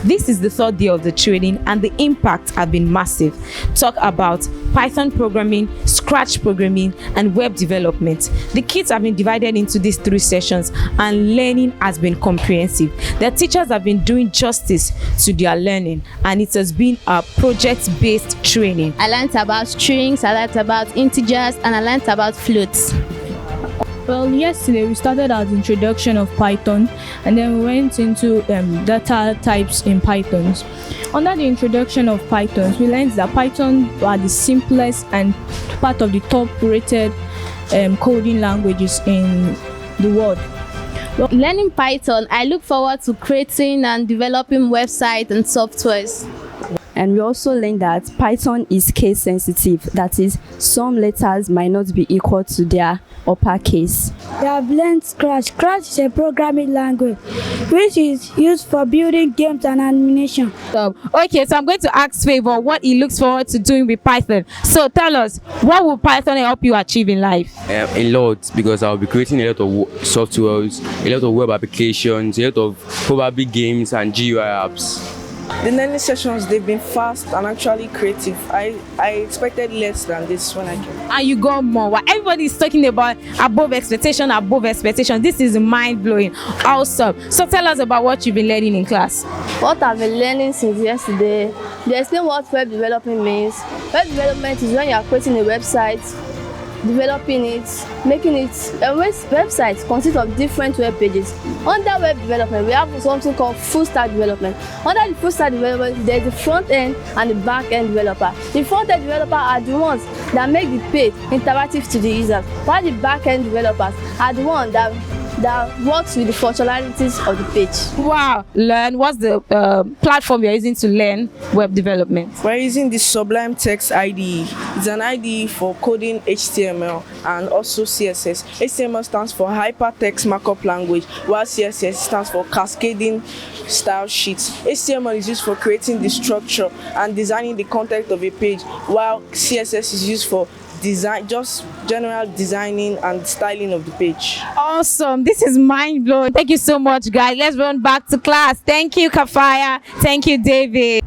This is the third day of the training and the impact have been massive. Talk about Python programming, Scratch programming, and web development. The kids have been divided into these 3 sessions and learning has been comprehensive. The teachers have been doing justice to their learning and it has been a project-based training. I learned about strings, I learned about integers, and I learned about floats. Well, yesterday we started our introduction of Python and then we went into data types in Pythons. Under the introduction of Pythons, we learned that Python are the simplest and part of the top rated coding languages in the world. Learning Python, I look forward to creating and developing websites and softwares. And we also learned that Python is case sensitive. That is, some letters might not be equal to their uppercase. We have learned Scratch. Scratch is a programming language which is used for building games and animation. Okay, so I'm going to ask Favour what he looks forward to doing with Python. So tell us, what will Python help you achieve in life? A lot, because I'll be creating a lot of softwares, a lot of web applications, a lot of probably games and GUI apps. The learning sessions, they've been fast and actually creative. I expected less than this when I came. And you got more. What everybody is talking about, above expectation. This is mind-blowing. Awesome. So tell us about what you've been learning in class. What I've been learning since yesterday, they explain what web development means. Web development is when you are creating a website, developing it, making it. A website consists of different web pages. Under web development, we have something called full stack development. Under the full stack development, there is the front end and the back end developer. The front end developer are the ones that make the page interactive to the users, while the back end developers are the ones that works with the functionalities of the page. Wow. Learn. What's the platform you're using to learn web development? We're using the Sublime Text IDE. It's an IDE for coding HTML and also CSS. HTML stands for Hypertext Markup Language, while CSS stands for Cascading Style Sheets. HTML is used for creating the structure and designing the content of a page, while CSS is used for design, just general designing and styling of the page. Awesome. This is mind-blowing. Thank you so much, guys. Let's run back to class. Thank you, Kafaya. Thank you, David.